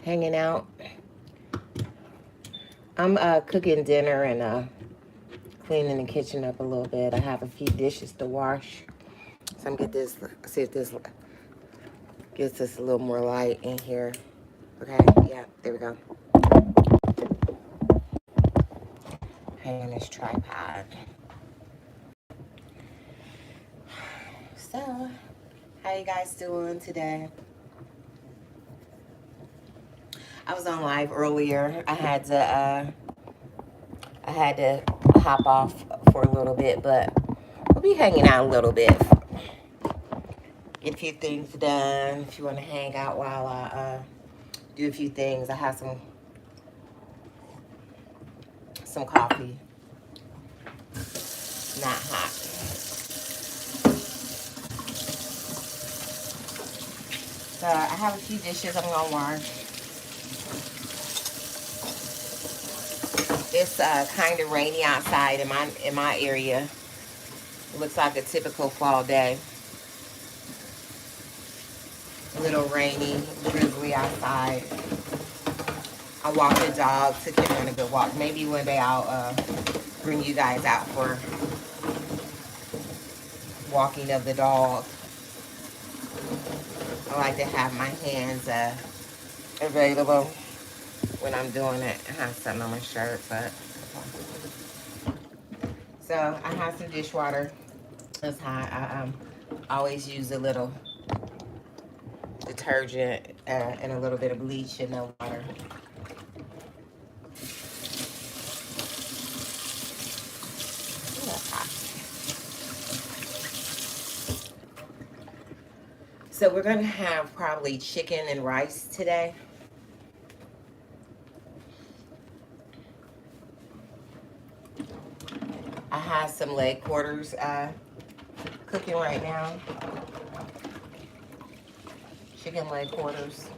hanging out. I'm cooking dinner and cleaning the kitchen up a little bit. I have a few dishes to wash. So I'm gonna get this, see if this gets us a little more light in here. Okay, yeah, there we go. Hang on this tripod. So, how you guys doing today? I was on live earlier. I had to hop off for a little bit, but we'll be hanging out a little bit. Get a few things done. If you want to hang out while I do a few things, I have some coffee. Not hot. So I have a few dishes I'm gonna wash. It's kind of rainy outside in my area. It looks like a typical fall day. A little rainy, drizzly outside. I walk the dog, took him on a good walk. Maybe one day I'll bring you guys out for walking of the dog. I like to have my hands available when I'm doing it. I have something on my shirt, but so I have some dishwater. It's hot. I always use a little detergent and a little bit of bleach in the water. Ooh, that's hot. So we're gonna have probably chicken and rice today. I have some leg quarters cooking right now. Chicken leg quarters.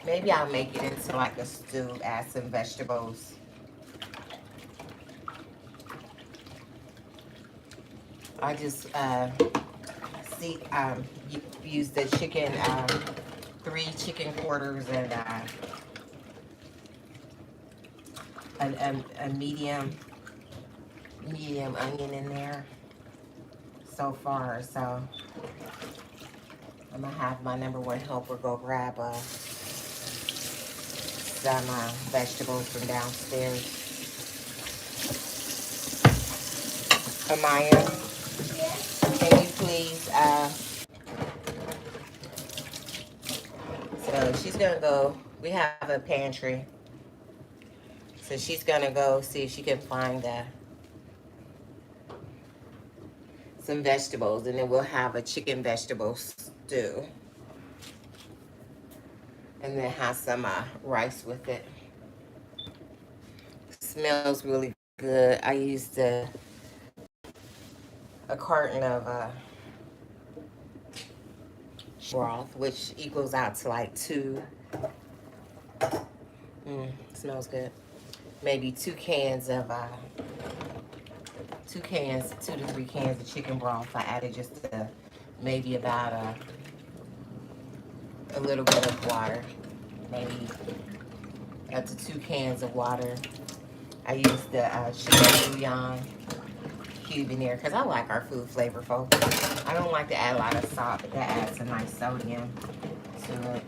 Maybe I'll make it into like a stew, add some vegetables. I just use the chicken, 3 chicken quarters and a medium onion in there so far. So I'm gonna have my #1 helper go grab some vegetables from downstairs. Amaya, can you please? So she's gonna go. We have a pantry, so she's gonna go see if she can find some vegetables, and then we'll have a chicken vegetable stew, and then have some rice with it. Smells really good. I used a carton of broth, which equals out to like 2. Smells good. Maybe 2 cans of 2 to 3 cans of chicken broth. I added just maybe about a little bit of water, maybe up to 2 cans of water. I used the chicken bouillon cube in there because I like our food flavorful. I don't like to add a lot of salt, but that adds a nice sodium to it.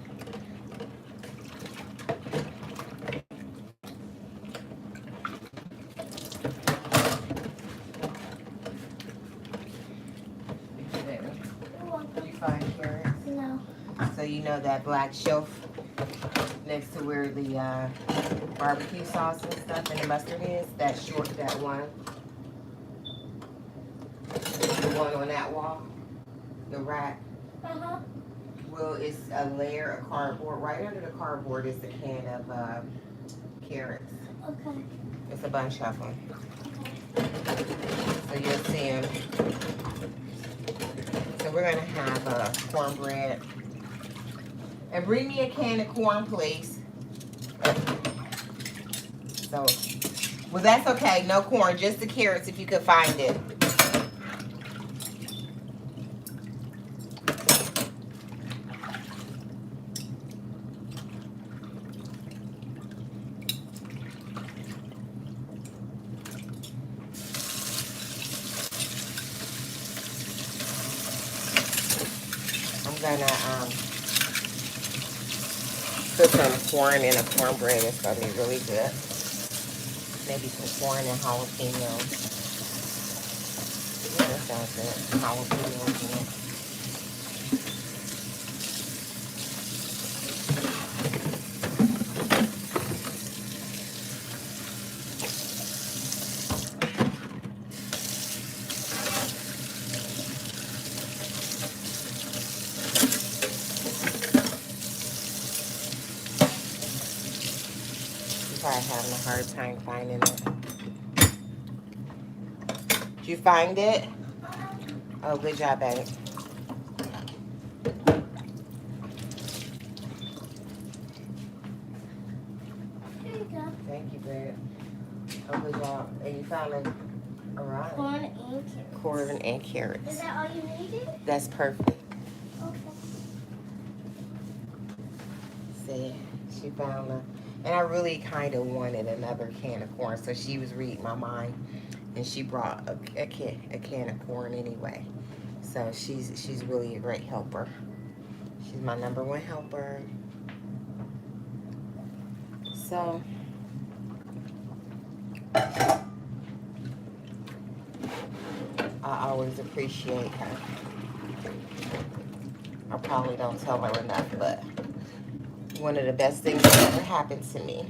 You find carrots? No. So you know that black shelf next to where the barbecue sauce and stuff and the mustard is? That one. The one on that wall, the rack. Well, it's a layer of cardboard. Right under the cardboard is a can of carrots. Okay. It's a bunch of them. So you'll see them. So we're gonna have cornbread. And bring me a can of corn, please. So, well, that's okay. No corn, just the carrots if you could find it. gonna put some corn in a cornbread. It's gonna be really good. Maybe some corn and jalapenos. Yeah, that sounds good. Some jalapenos in it. Probably having a hard time finding it. Did you find it? Oh, good job, baby. Here you go. Thank you, babe. Oh, good job. And you found it. All right. Corn and carrots. Corn and carrots. Is that all you needed? That's perfect. Okay. See, she found it. And I really kind of wanted another can of corn, so she was reading my mind, and she brought a can of corn anyway. So she's really a great helper. She's my #1 helper. So I always appreciate her. I probably don't tell her enough, but one of the best things that ever happened to me.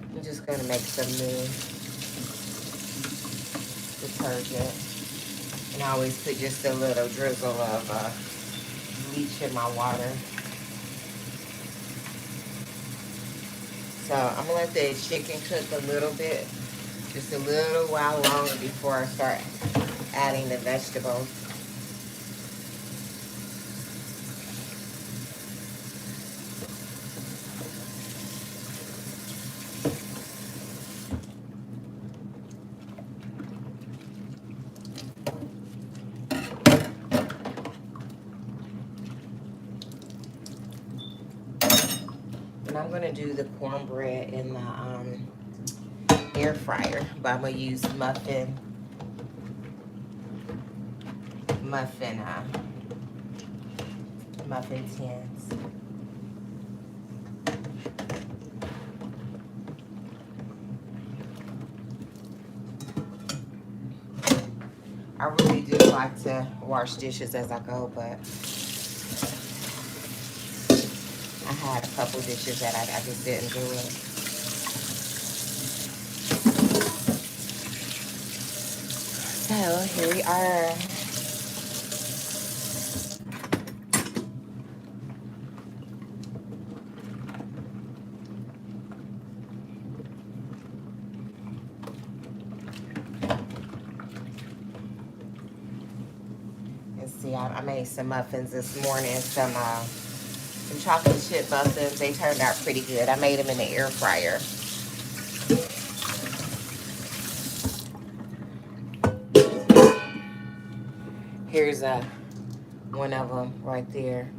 I'm just gonna make some new detergent, and I always put just a little drizzle of bleach in my water. So I'm gonna let the chicken cook a little bit, just a little while longer before I start adding the vegetables. And I'm gonna do the cornbread in the air fryer, but I'm gonna use muffin tins. I really do like to wash dishes as I go, but I had a couple dishes that I just didn't do it. So here we are. Let's see, I made some muffins this morning, some chocolate chip muffins. They turned out pretty good. I made them in the air fryer. Here's one of them right there.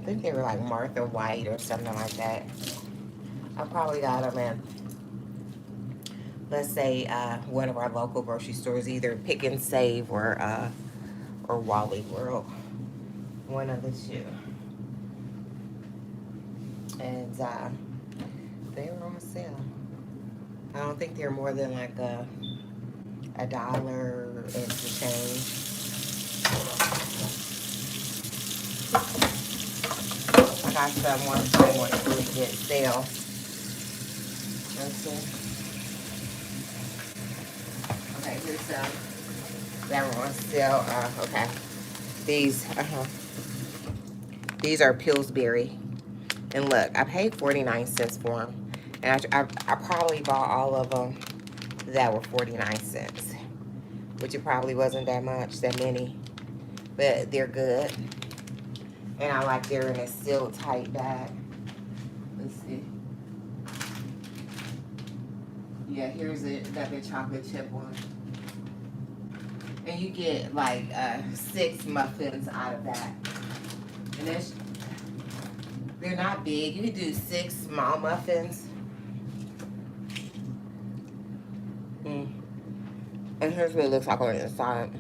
I think they were like Martha White or something like that. I probably got them in, let's say, one of our local grocery stores, either Pick and Save or Wally World. One of the two. And they were on sale. I don't think they're more than like $1 and some change. I got some one time on a really good sale. Let's see. Okay, here's some that were on sale. Okay, these are Pillsbury. And look, I paid 49 cents for them. And I probably bought all of them that were 49 cents. Which it probably wasn't that much, that many. But they're good. And I like they're in a sealed tight bag. Let's see. Yeah, here's another chocolate chip one. And you get like 6 muffins out of that. And they're not big. You can do 6 small muffins. Mm. And here's what it looks like on the inside.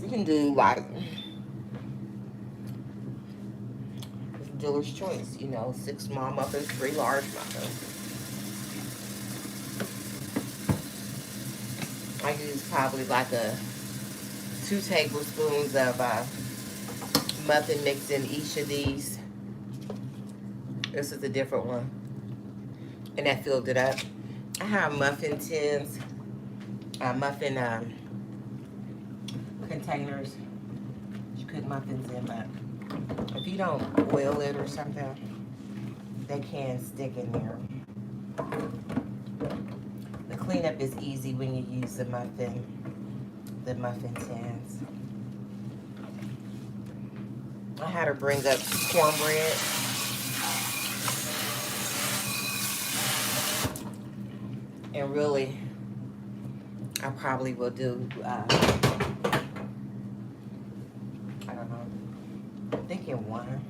You can do like dealer's choice, you know, 6 small muffins, 3 large muffins. I use probably like 2 tablespoons of muffin mix in each of these. This is a different one. And that filled it up. I have muffin tins, muffin containers you cook muffins in, but if you don't oil it or something, they can stick in there. The cleanup is easy when you use the muffin tins. I had her bring up cornbread. And really, I probably will do, I don't know, I'm thinking one.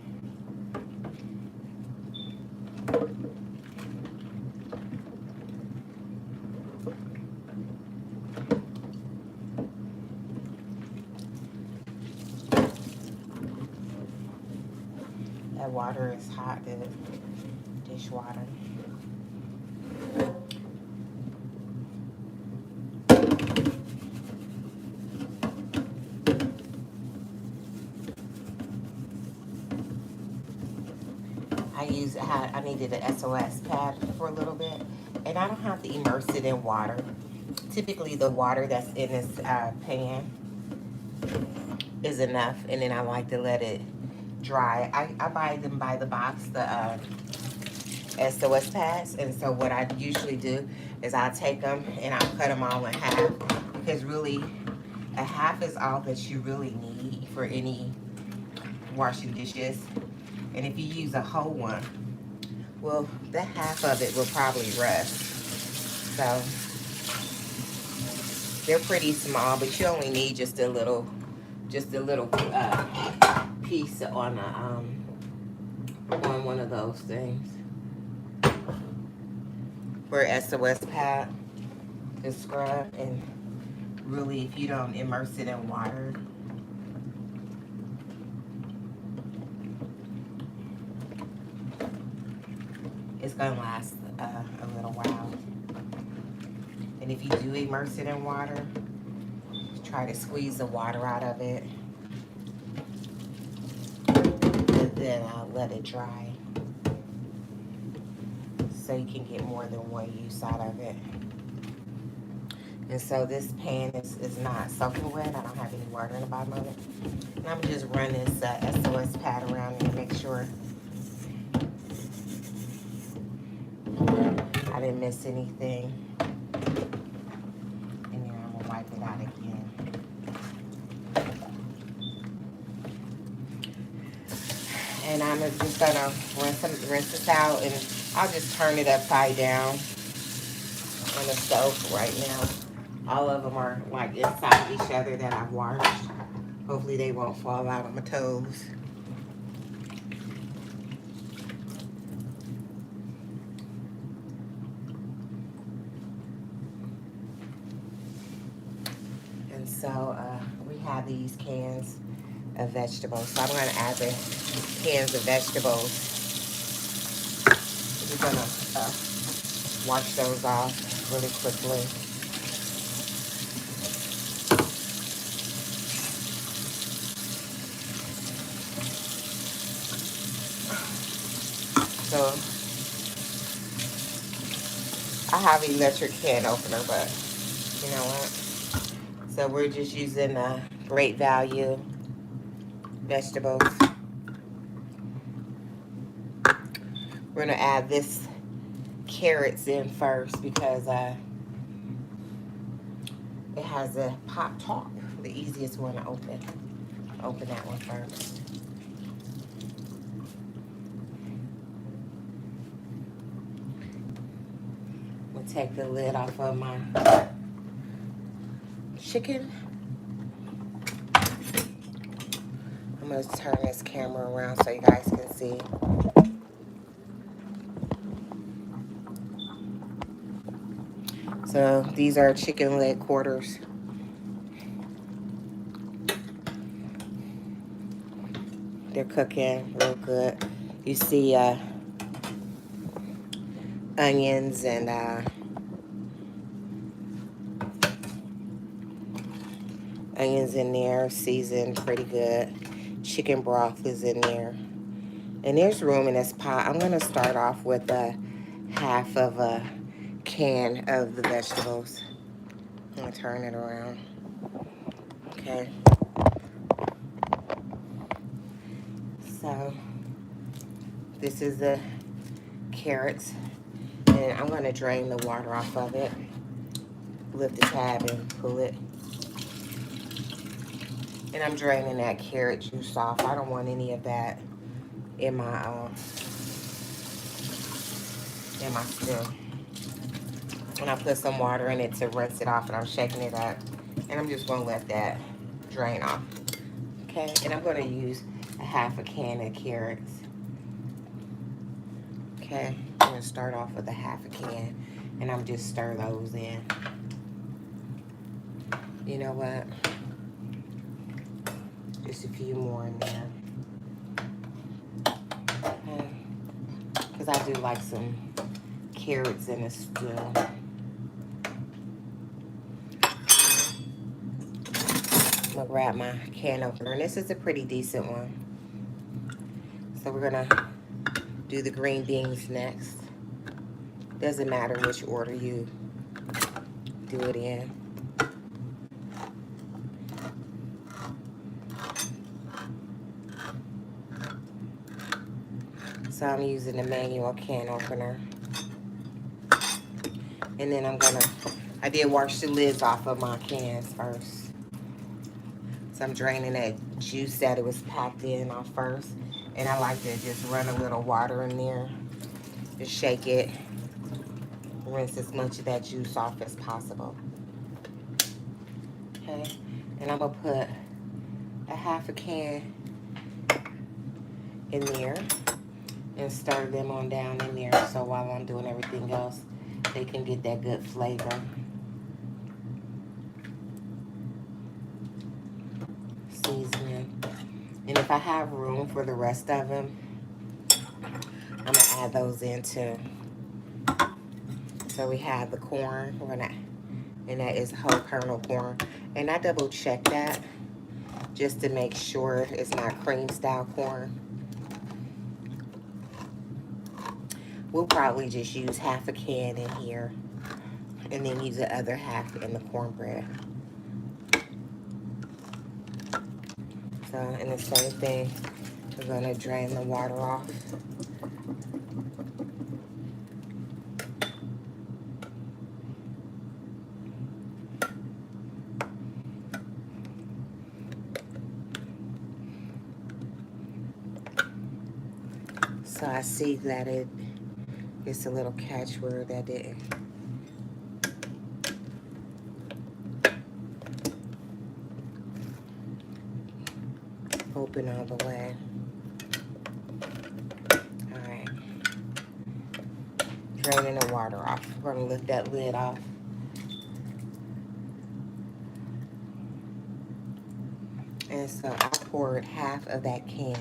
That water is hot, the dishwater. I needed an SOS pad for a little bit, and I don't have to immerse it in water. Typically, the water that's in this pan is enough, and then I like to let it dry. I buy them by the box, the SOS pads, and so what I usually do is I take them and I cut them all in half, because really a half is all that you really need for any washing dishes. And if you use a whole one, well, that half of it will probably rust. So they're pretty small, but you only need just a little piece on one of those things for SOS pad to scrub. And really, if you don't immerse it in water, it's gonna last a little while. And if you do immerse it in water, try to squeeze the water out of it, and then let it dry, so you can get more than one use out of it. And so this pan is not soaking wet. I don't have any water in the bottom of it. And I'm just run this SOS pad around and make sure I didn't miss anything. And then I'm gonna wipe it out again. And I'm just gonna rinse this out, and I'll just turn it upside down on the stove right now. All of them are like inside each other that I've washed. Hopefully they won't fall out on my toes. And so we have these cans of vegetables. So I'm going to add the cans of vegetables. We're going to wash those off really quickly. So I have an electric can opener, but you know what? So we're just using Great Value vegetables. We're gonna add this carrots in first because it has a pop top, the easiest one to open. Open that one first. We'll take the lid off of my chicken. I'm gonna turn this camera around so you guys can see. So these are chicken leg quarters. They're cooking real good. You see onions and onions in there, seasoned pretty good. Chicken broth is in there. And there's room in this pot. I'm gonna start off with half of a can of the vegetables. I'm gonna turn it around. Okay. So this is the carrots. And I'm gonna drain the water off of it. Lift the tab and pull it. And I'm draining that carrot juice off. I don't want any of that in my stew. And I put some water in it to rinse it off, and I'm shaking it up. And I'm just gonna let that drain off. Okay, and I'm gonna use a half a can of carrots. Okay, I'm gonna start off with a half a can, and I'm just stir those in. You know what? Just a few more in there. Okay, because I do like some carrots in a stew. I'm gonna grab my can opener, and this is a pretty decent one. So we're gonna do the green beans next. Doesn't matter which order you do it in. So I'm using the manual can opener. And then I did wash the lids off of my cans first. So I'm draining that juice that it was packed in off first. And I like to just run a little water in there. Just shake it. Rinse as much of that juice off as possible. Okay. And I'm gonna put a half a can in there and stir them on down in there, so while I'm doing everything else, they can get that good flavor. Seasoning. And if I have room for the rest of them, I'm gonna add those in too. So we have the corn, and that is whole kernel corn. And I double check that just to make sure it's not cream style corn. We'll probably just use half a can in here and then use the other half in the cornbread. So, and the same thing, we're gonna drain the water off. So I see that it's a little catch word that didn't. Open all the way. All right. Draining the water off. We're gonna lift that lid off. And so I poured half of that can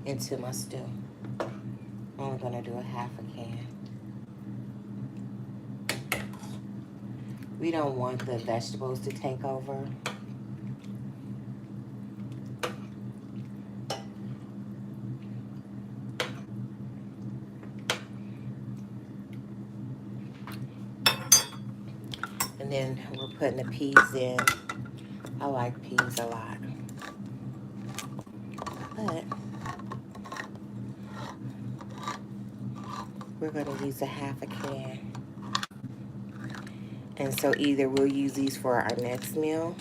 into my stew. I'm only gonna do a half a can. We don't want the vegetables to take over. And then we're putting the peas in. I like peas a lot. But we're gonna use a half a can. And so either we'll use these for our next meal,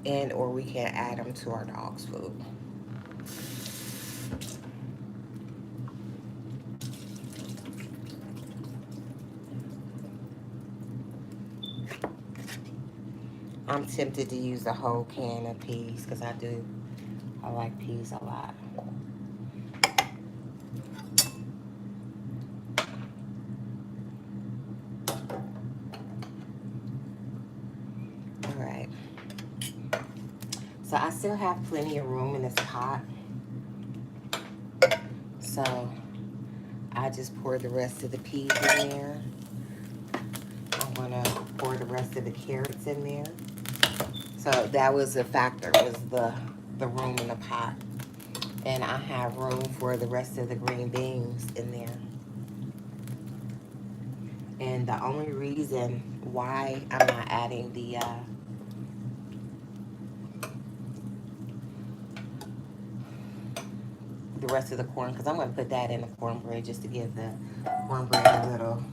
and or we can add them to our dog's food. I'm tempted to use a whole can of peas because I like peas a lot. So I still have plenty of room in this pot. So I just pour the rest of the peas in there. I'm gonna pour the rest of the carrots in there. So that was a factor, was the room in the pot. And I have room for the rest of the green beans in there. And the only reason why I'm not adding the rest of the corn, because I'm going to put that in the cornbread just to give the cornbread a little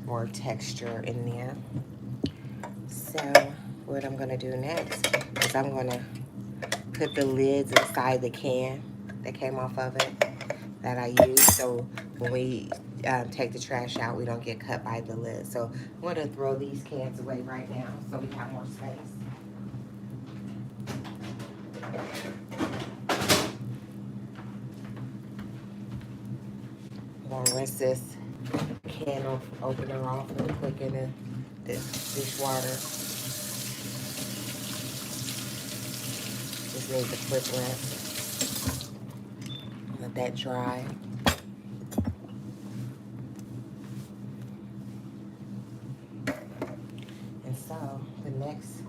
more texture in there. So what I'm going to do next is I'm going to put the lids inside the can that came off of it that I used, so when we take the trash out, we don't get cut by the lid. So I'm going to throw these cans away right now so we have more space. I'm going to rinse this can opener off real quick in this dishwater. Just needs a quick rinse. Let that dry. And so the next,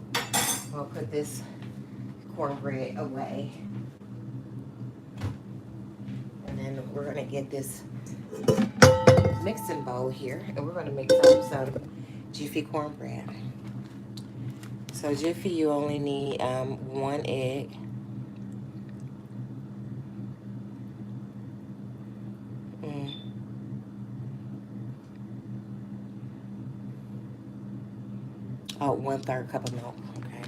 we'll put this cornbread away. And then we're gonna get this mixing bowl here, and we're gonna mix up some Jiffy cornbread. So Jiffy, you only need 1 egg. Oh, 1/3 cup of milk. Okay.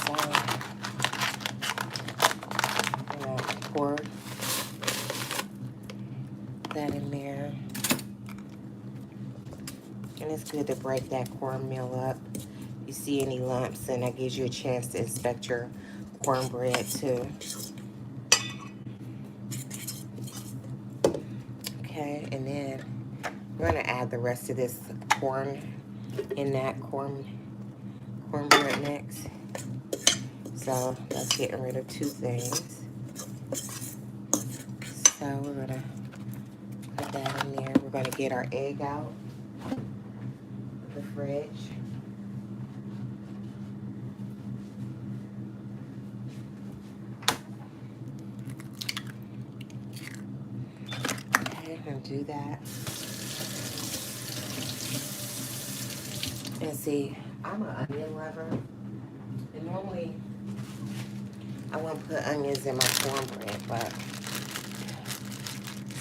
So I'm gonna pour that in there. And it's good to break that cornmeal up. You see any lumps, and that gives you a chance to inspect your cornbread too. Okay, and then we're gonna add the rest of this corn in that cornbread mix. So that's getting rid of 2 things. So we're gonna put that in there. We're gonna get our egg out of the fridge. Okay, I'm gonna do that. And see, I'm an onion lover. And normally I won't put onions in my cornbread, but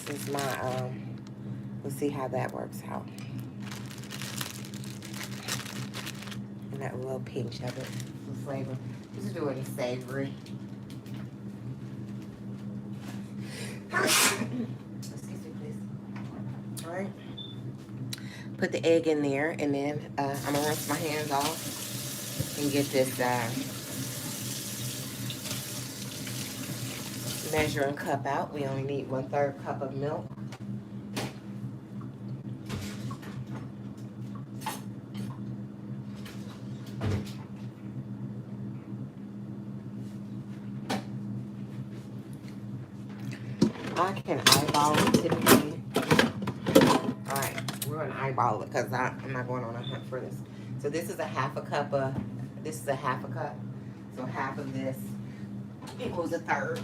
this is my, we'll see how that works out. And that little pinch of it, the flavor. Just do it savory. Excuse me, please. All right. Put the egg in there, and then I'm gonna rinse my hands off and get this measuring cup out. We only need 1/3 cup of milk. I can eyeball it typically. Alright, we're gonna eyeball it because I'm not going on a hunt for this. So this is a 1/2 cup of, this is a 1/2 cup. So half of this equals 1/3.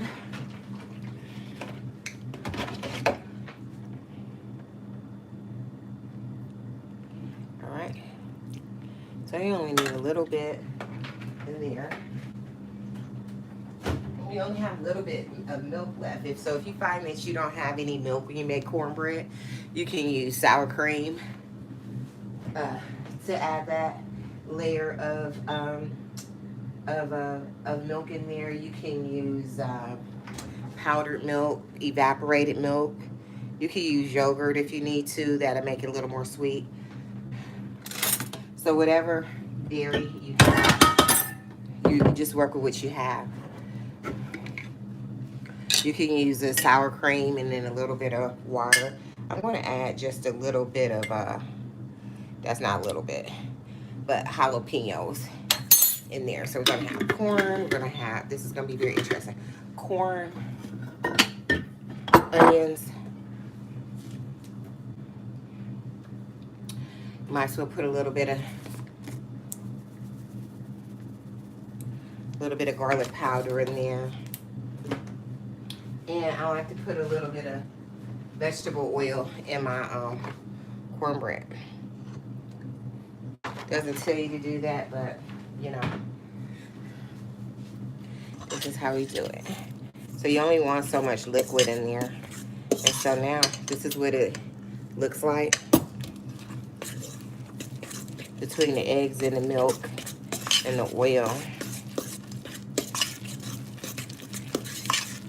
Alright. So you only need a little bit in there. You only have a little bit of milk left. If you find that you don't have any milk when you make cornbread, you can use sour cream to add that layer of milk in there. You can use powdered milk, evaporated milk. You can use yogurt if you need to. That'll make it a little more sweet. So whatever dairy you have, you just work with what you have. You can use a sour cream and then a little bit of water. I'm going to add just a little bit of That's not a little bit, but jalapenos in there. So we're gonna have corn. We're gonna have, this is gonna be very interesting. Corn, onions. Might as well put a little bit of garlic powder in there. And I like to put a little bit of vegetable oil in my cornbread. Doesn't tell you to do that, but you know, this is how we do it. So you only want so much liquid in there. And so now this is what it looks like between the eggs and the milk and the oil.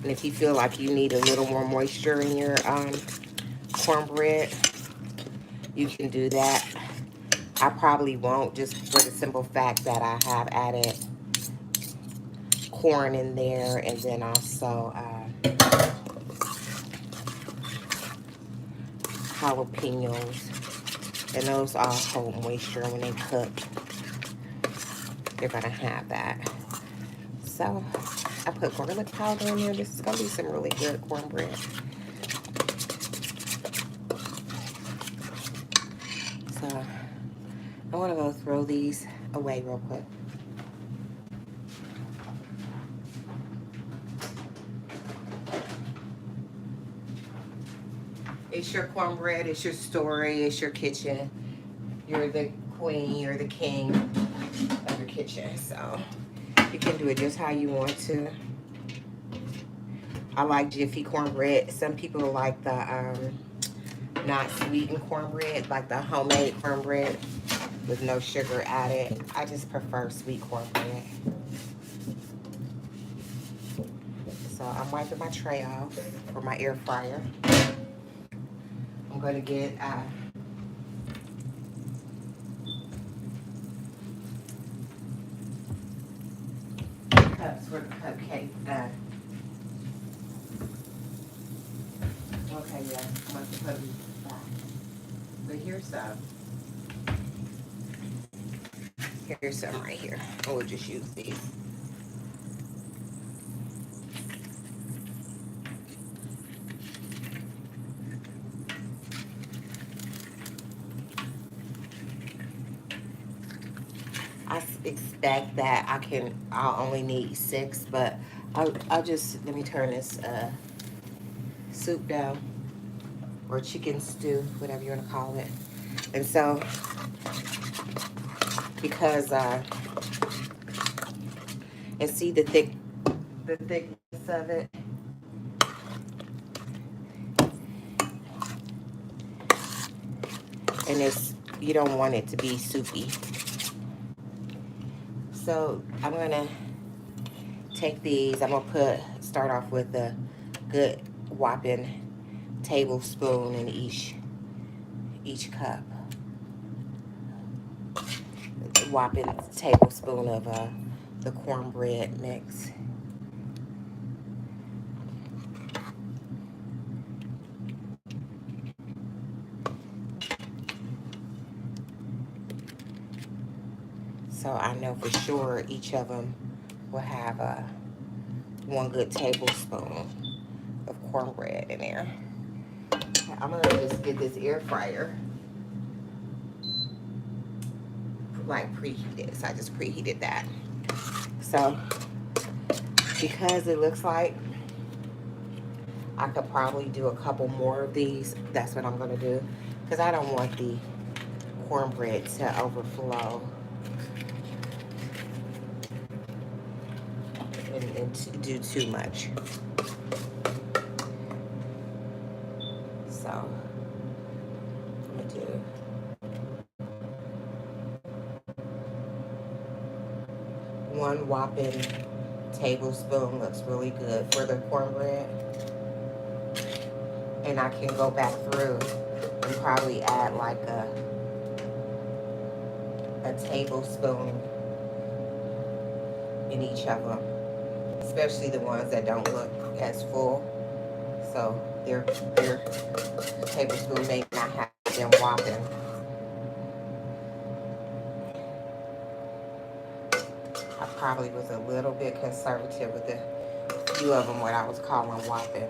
And if you feel like you need a little more moisture in your cornbread, you can do that. I probably won't, just for the simple fact that I have added corn in there, and then also jalapenos, and those all hold moisture when they cook. They're gonna have that. So I put garlic powder in there. This is gonna be some really good cornbread. So I want to go throw these away real quick. It's your cornbread, it's your story, it's your kitchen. You're the queen, you're the king of your kitchen. So you can do it just how you want to. I like Jiffy cornbread. Some people like the not sweetened cornbread, like the homemade cornbread with no sugar added. I just prefer sweet cornbread. So I'm wiping my tray off for my air fryer. I'm going to get cups for the cupcake. Okay, yeah, I must have put them back. But here's some. Here's some right here. We'll just use these. I expect that I'll only need 6, but I'll just, let me turn this soup down, or chicken stew, whatever you want to call it. And so, because, and see the thickness of it. And you don't want it to be soupy. So I'm gonna take these. I'm gonna start off with a good whopping tablespoon in each cup. A whopping tablespoon of the cornbread mix. So I know for sure each of them will have 1 good tablespoon of cornbread in there. I'm gonna just get this air fryer like preheated. So I just preheated that. So because it looks like I could probably do a couple more of these, that's what I'm gonna do, because I don't want the cornbread to overflow and to do too much. So I'm gonna do 1 whopping tablespoon. Looks really good for the cornbread. And I can go back through and probably add like a tablespoon in each of them, especially the ones that don't look as full. So their tablespoon may not have them whopping. probably was a little bit conservative with a few of them, what I was calling whopping.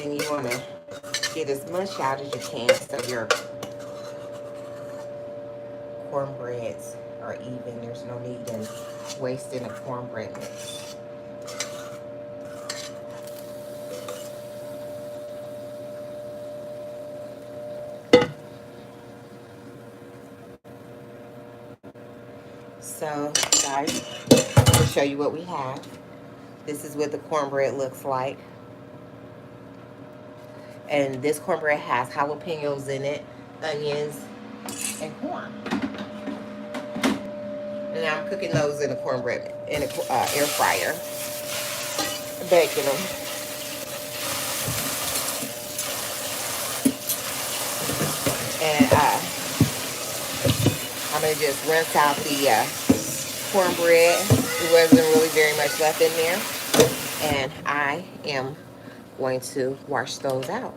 And you want to get as much out as you can so your cornbreads are even. There's no need in wasting a cornbread mix. So, guys, I'll show you what we have. This is what the cornbread looks like. And this cornbread has jalapenos in it, onions, and corn. And I'm cooking those in a cornbread, in a air fryer, baking them. And I'm going to just rinse out the cornbread. There wasn't really very much left in there. And I am going to wash those out.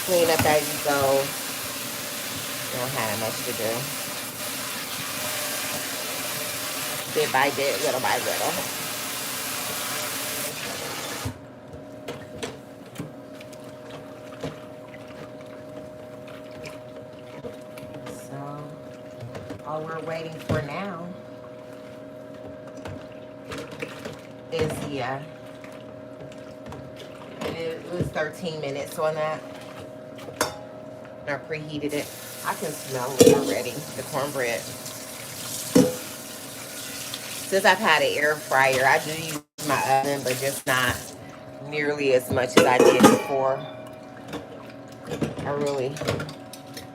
Clean up as you go. You don't have much to do. Bit by bit, little by little. So, all we're waiting for now is the, it was 13 minutes on that. I preheated it. I can smell it already, the cornbread. Since I've had an air fryer, I do use my oven, but just not nearly as much as I did before. I really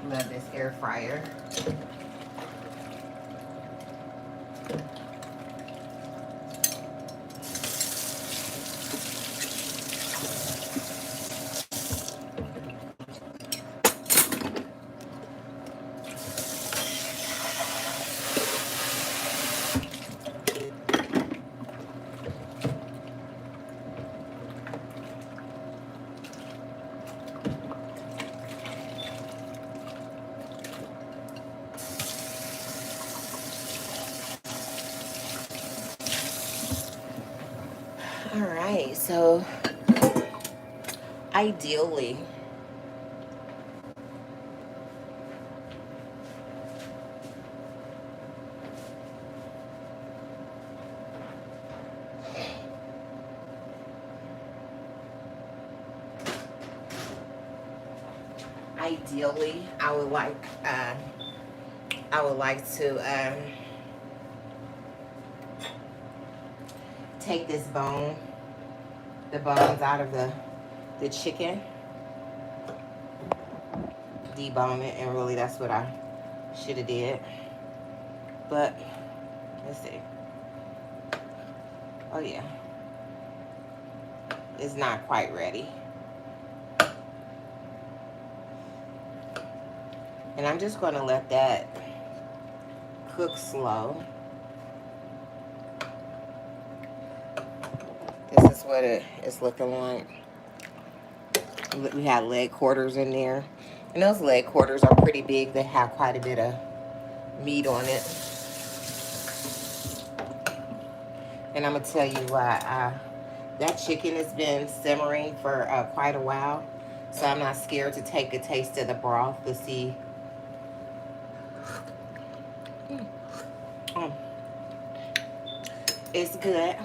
love this air fryer. All right, so ideally, I would like to take this bone, the bones out of the chicken, debone it, and really that's what I should have did. But let's see. Oh yeah, it's not quite ready. And I'm just going to let that cook slow. This is what it is looking like. We had leg quarters in there. And those leg quarters are pretty big. They have quite a bit of meat on it. And I'm going to tell you why. That chicken has been simmering for quite a while. So I'm not scared to take a taste of the broth to see. It's good.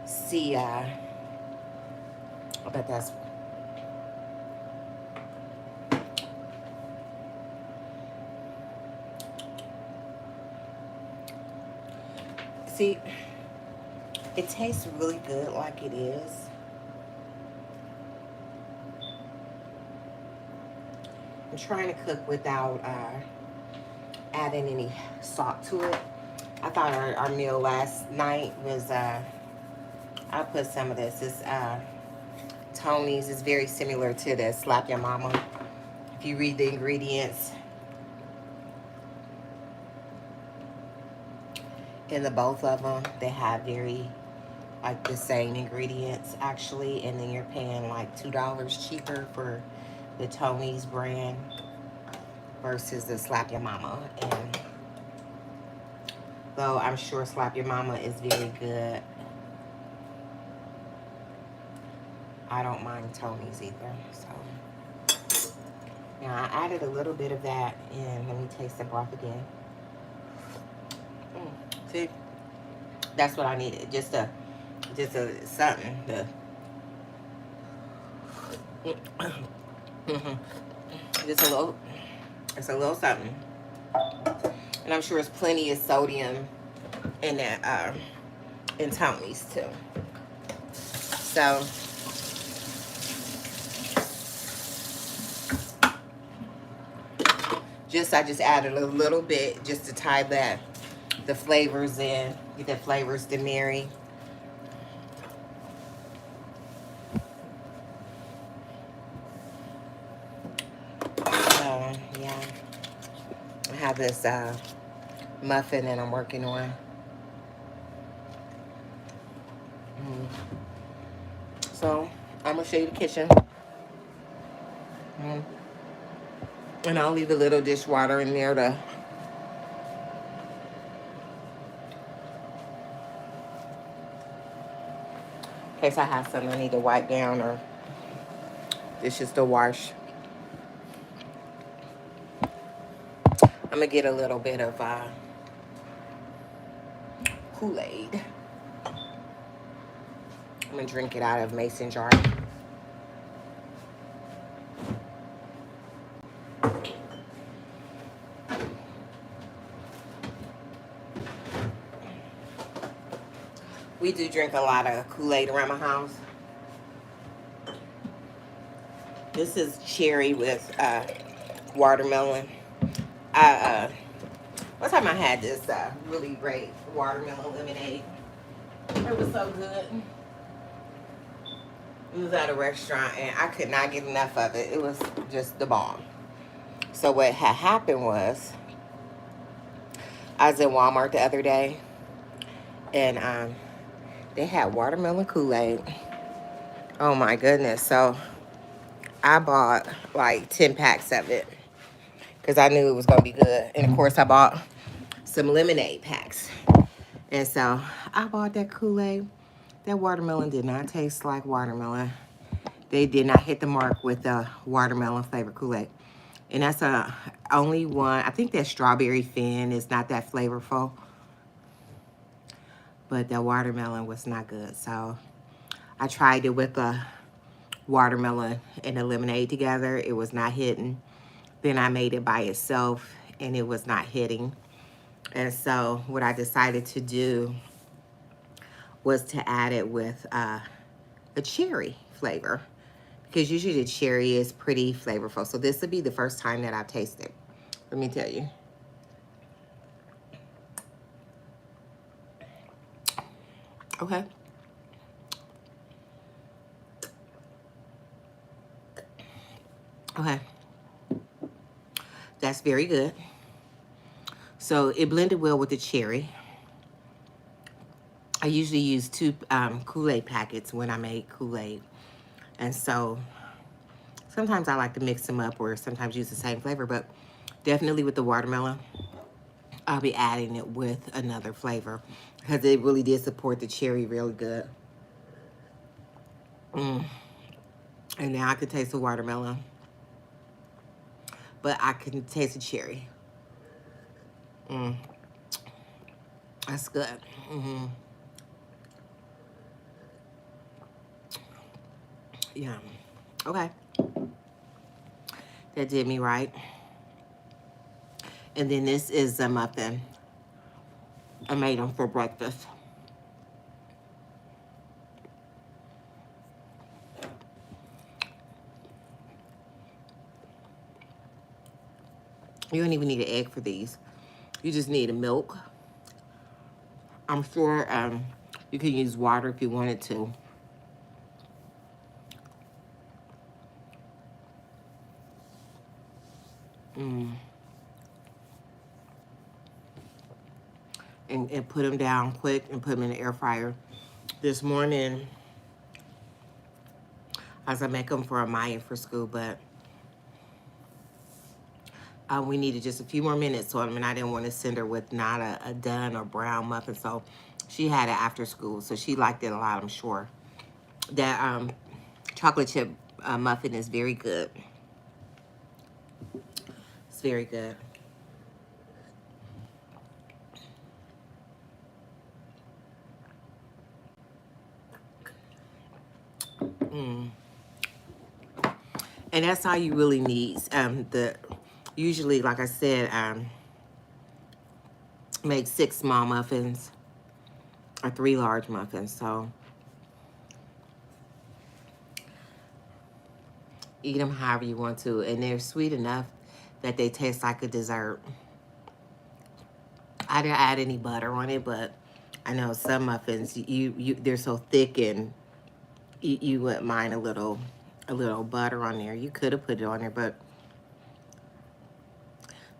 See, I bet that's... See, it tastes really good like it is. I'm trying to cook without adding any salt to it. I thought our meal last night was, I put some of this. It's Tony's is very similar to the Slap Your Mama. If you read the ingredients in the both of them, they have very like the same ingredients actually, and then you're paying like $2 cheaper for the Tony's brand versus the Slap Your Mama. And though I'm sure Slap Your Mama is very good, I don't mind Tony's either. So now I added a little bit of that in. Let me taste the broth again. See, that's what I needed. Just a something. Just a little. It's a little something. And I'm sure there's plenty of sodium in that in Tony's too. So I just added a little bit just to tie the flavors in, get the flavors to marry. So yeah, I have this muffin that I'm working on. So I'm gonna show you the kitchen. And I'll leave a little dishwater in there to in case I have something I need to wipe down or dishes to wash. I'm gonna get a little bit of Kool-Aid. I'm gonna drink it out of a mason jar. We do drink a lot of Kool-Aid around my house. This is cherry with watermelon. One time I had this really great watermelon lemonade. It was so good. It was at a restaurant and I could not get enough of it. It was just the bomb. So what had happened was I was in Walmart the other day and they had watermelon Kool-Aid. Oh my goodness. So I bought like 10 packs of it because I knew it was going to be good. And of course I bought some lemonade packs. And so I bought that Kool-Aid. That watermelon did not taste like watermelon. They did not hit the mark with the watermelon flavored Kool-Aid. And that's the only one. I think that strawberry fin is not that flavorful. But the watermelon was not good. So I tried it with a watermelon and a lemonade together. It was not hitting. Then I made it by itself and it was not hitting. And so what I decided to do was to add it with a cherry flavor. Because usually the cherry is pretty flavorful. So this would be the first time that I've tasted. Let me tell you. Okay. Okay. That's very good. So it blended well with the cherry. I usually use 2 Kool-Aid packets when I make Kool-Aid. And so sometimes I like to mix them up or sometimes use the same flavor. But definitely with the watermelon, I'll be adding it with another flavor. Because it really did support the cherry really good. And now I can taste the watermelon. But I can taste the cherry. That's good. Yeah. Okay. That did me right. And then this is a muffin. I made them for breakfast. You don't even need an egg for these. You just need a milk. I'm sure you can use water if you wanted to. Mm. And put them down quick and put them in the air fryer. This morning, as I make them for Amaya for school, but we needed just a few more minutes on them, and I didn't want to send her with not a done or brown muffin, so she had it after school, so she liked it a lot, I'm sure. That chocolate chip muffin is very good. It's very good. Mm. And that's all you really need. Usually, like I said, make 6 small muffins or 3 large muffins. So eat them however you want to, and they're sweet enough that they taste like a dessert. I didn't add any butter on it, but I know some muffins they're so thick, and you wouldn't mind a little butter on there. You could have put it on there, but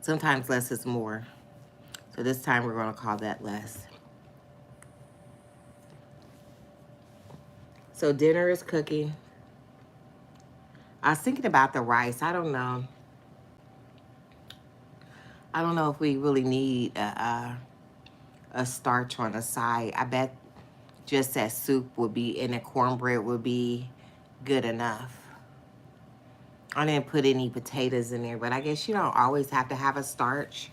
sometimes less is more. So this time we're going to call that less. So dinner is cooking. I was thinking about the rice. I don't know. I don't know if we really need a starch on the side. I bet just that soup would be, and the cornbread would be good enough. I didn't put any potatoes in there, but I guess you don't always have to have a starch.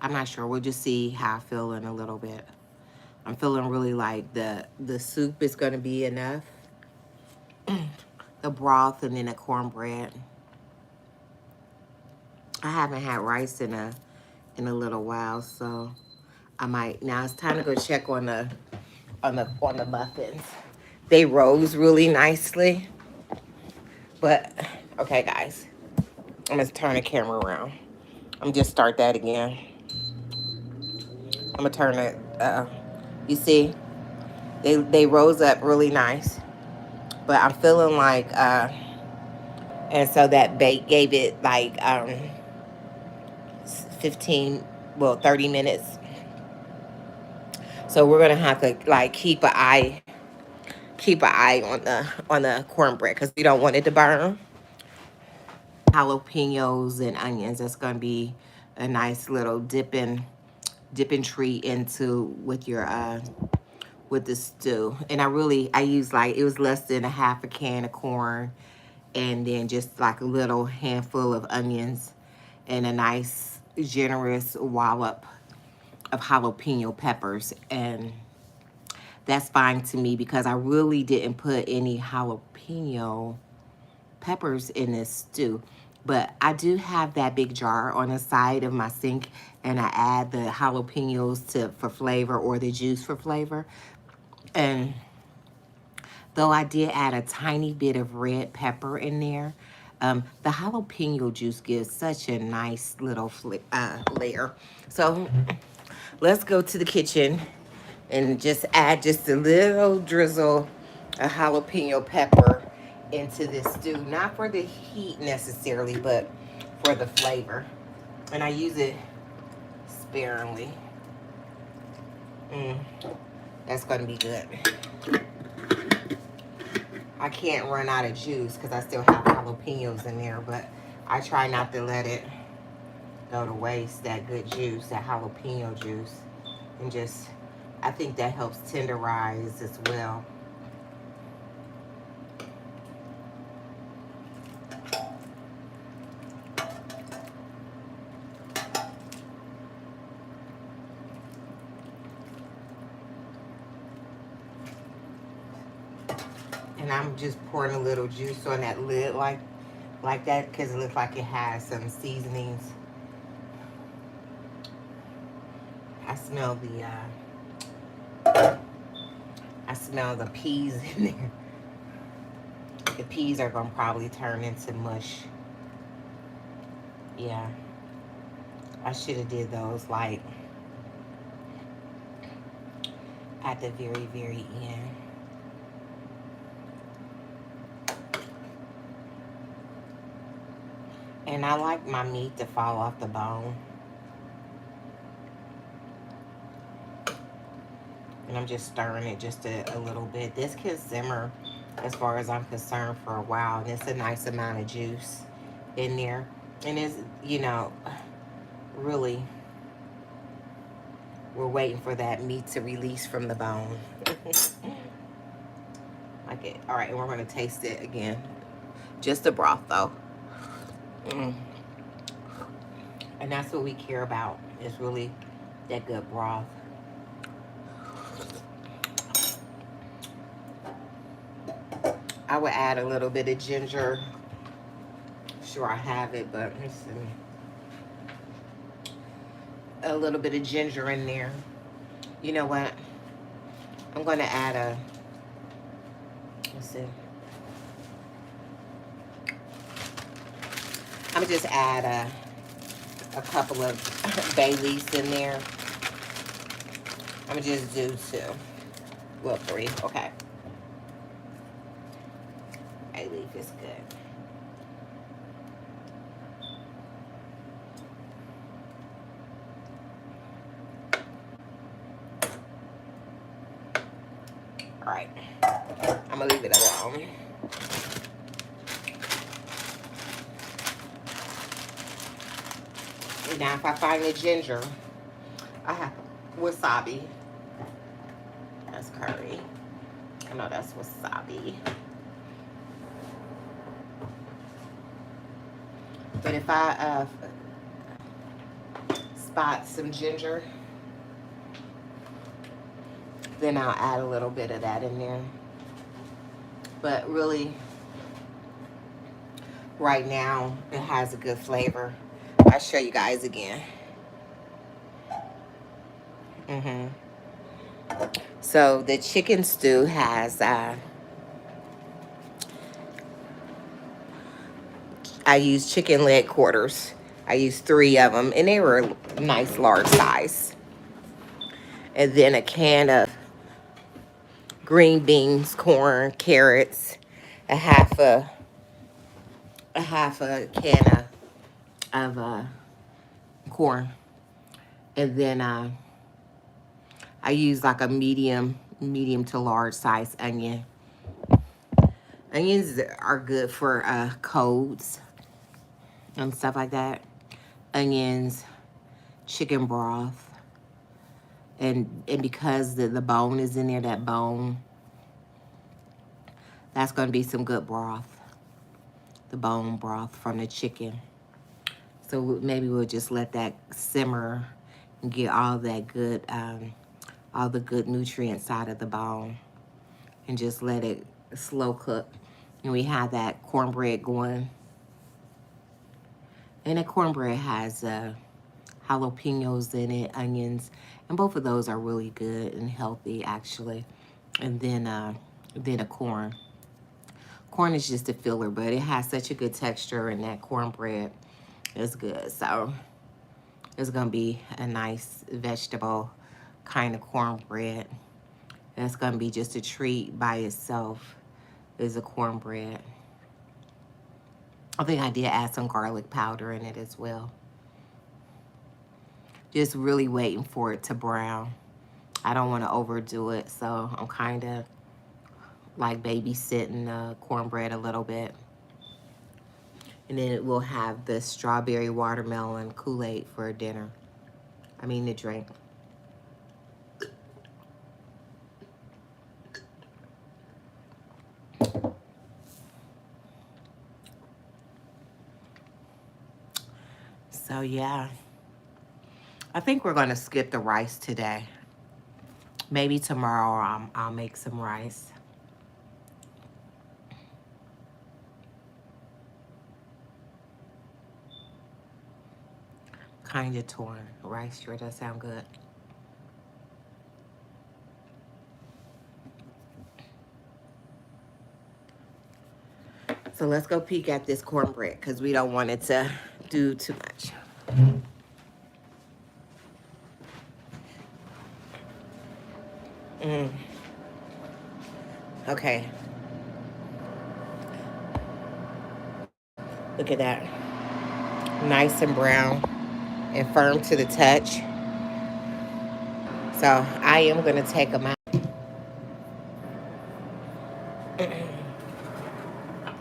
I'm not sure. We'll just see how I feel in a little bit. I'm feeling really like the soup is going to be enough. The broth and then the cornbread. I haven't had rice in a little while, so I might. Now it's time to go check on the muffins. They rose really nicely. But okay, guys. I'm gonna turn the camera around. I'm just start that again. I'm gonna turn it. You see, they rose up really nice, but I'm feeling like and so that bake gave it like 15, well 30 minutes. So we're gonna have to like keep an eye on the cornbread because we don't want it to burn. Jalapenos and onions. That's gonna be a nice little dipping treat into with the stew. And I used like, it was less than a half a can of corn, and then just like a little handful of onions and a nice generous wallop of jalapeno peppers. And that's fine to me because I really didn't put any jalapeno peppers in this stew. But I do have that big jar on the side of my sink, and I add the jalapenos for flavor, or the juice for flavor. And though I did add a tiny bit of red pepper in there, the jalapeno juice gives such a nice little layer. So let's go to the kitchen and just add just a little drizzle of jalapeno pepper into this stew. Not for the heat necessarily, but for the flavor. And I use it sparingly. That's going to be good. I can't run out of juice because I still have jalapenos in there, but I try not to let it go to waste, that good juice, that jalapeno juice. And just, I think that helps tenderize as well. And I'm just pouring a little juice on that lid like that because it looks like it has some seasonings. I smell the peas in there. The peas are gonna probably turn into mush. Yeah, I should have did those like at the very, very end. And I like my meat to fall off the bone. And I'm just stirring it just a little bit. This can simmer, as far as I'm concerned, for a while. And it's a nice amount of juice in there. And it's, you know, really, we're waiting for that meat to release from the bone. Like it. All right, and we're going to taste it again. Just the broth, though. And that's what we care about, is really that good broth. I would add a little bit of ginger. Sure, I have it, but let's see. A little bit of ginger in there. You know what? I'm going to add a, let's see. I'm going to just add a couple of bay leaves in there. I'm going to just do 2. Well, 3. Okay. Bay leaf is good. All right. I'm going to leave it alone. Now, if I find the ginger, I have wasabi. That's curry. I know that's wasabi. But if I spot some ginger, then I'll add a little bit of that in there. But really, right now, it has a good flavor. I'll show you guys again. So the chicken stew has, I used chicken leg quarters. I used 3 of them, and they were a nice large size. And then a can of green beans, corn, carrots, a half a can of corn, and then I use like a medium to large size onion. Onions are good for colds and stuff like that. Onions, chicken broth, and because the bone is in there, that bone, that's going to be some good broth. The bone broth from the chicken. So maybe we'll just let that simmer and get all that good, all the good nutrients out of the bone, and just let it slow cook. And we have that cornbread going. And the cornbread has jalapenos in it, onions, and both of those are really good and healthy, actually. And then a corn. Corn is just a filler, but it has such a good texture, and that cornbread is good. So it's gonna be a nice vegetable kind of cornbread. That's gonna be just a treat by itself, is a cornbread. I think I did add some garlic powder in it as well. Just really waiting for it to brown. I don't want to overdo it, so I'm kind of like babysitting cornbread a little bit. And then it will have the strawberry watermelon Kool-Aid for dinner. I mean, the drink. So yeah, I think we're gonna skip the rice today. Maybe tomorrow I'll make some rice. Kind of torn. Rice sure does sound good. So let's go peek at this cornbread, because we don't want it to do too much. Mm. Okay. Look at that. Nice and brown and firm to the touch. So I am going to take them out.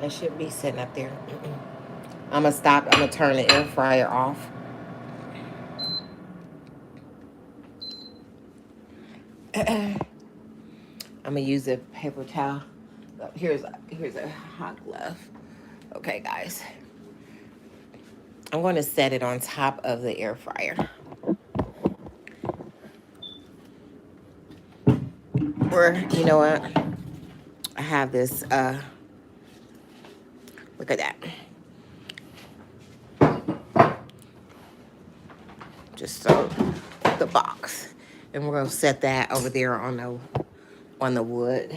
That should be sitting up there. I'm going to stop. I'm going to turn the air fryer off. I'm going to use a paper towel. Here's a hot glove. Okay, guys. I'm going to set it on top of the air fryer. Or, you know what? I have this, look at that. Just so the box. And we're going to set that over there on the wood.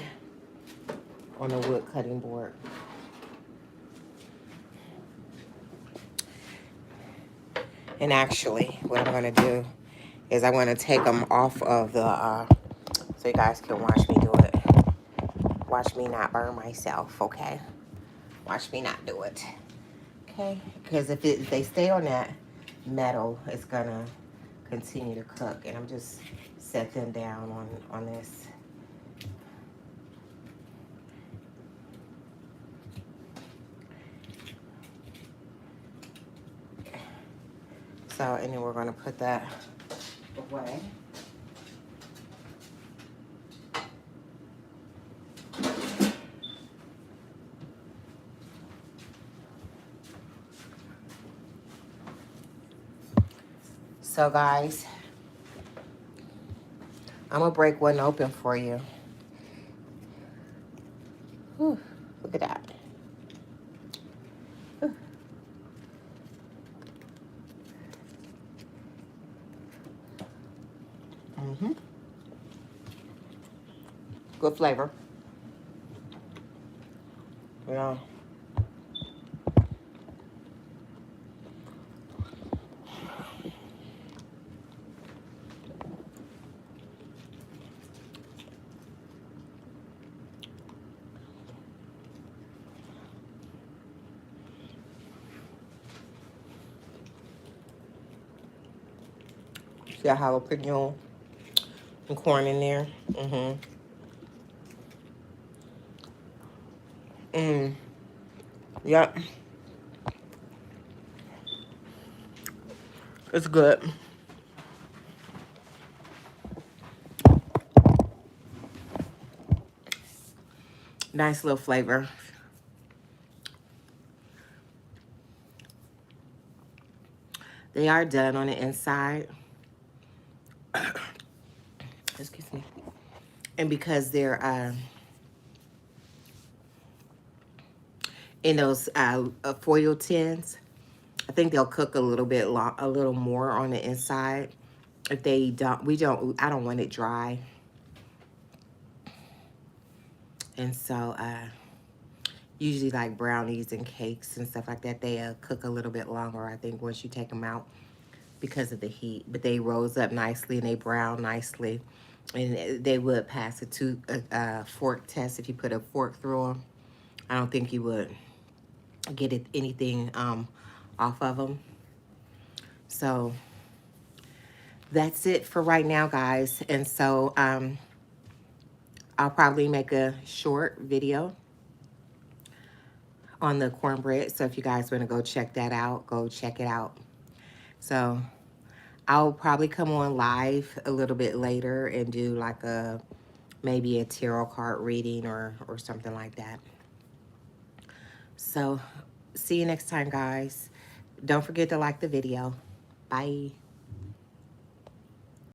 On the wood cutting board. And actually, what I'm going to do is I'm going to take them off of the, so you guys can watch me do it. Watch me not burn myself, okay? Watch me not do it. Okay? Because if they stay on that metal, it's going to continue to cook. And I'm just set them down on this. So, and then we're going to put that away. So, guys, I'm going to break one open for you. Whew, look at that. Whew. Mm-hmm. Good flavor. Yeah. See a jalapeno and corn in there. Mm-hmm. Mm. Yep. It's good. Nice little flavor. They are done on the inside. Excuse me. And because they're in those foil tins, I think they'll cook a little bit a little more on the inside. If they don't, I don't want it dry. And so usually like brownies and cakes and stuff like that, they cook a little bit longer, I think, once you take them out because of the heat. But they rose up nicely and they brown nicely. And they would pass a fork test if you put a fork through them. I don't think you would get anything off of them. So that's it for right now, guys. And so I'll probably make a short video on the cornbread. So if you guys want to go check that out, go check it out. So I'll probably come on live a little bit later and do like maybe a tarot card reading or something like that. So see you next time, guys. Don't forget to like the video. Bye.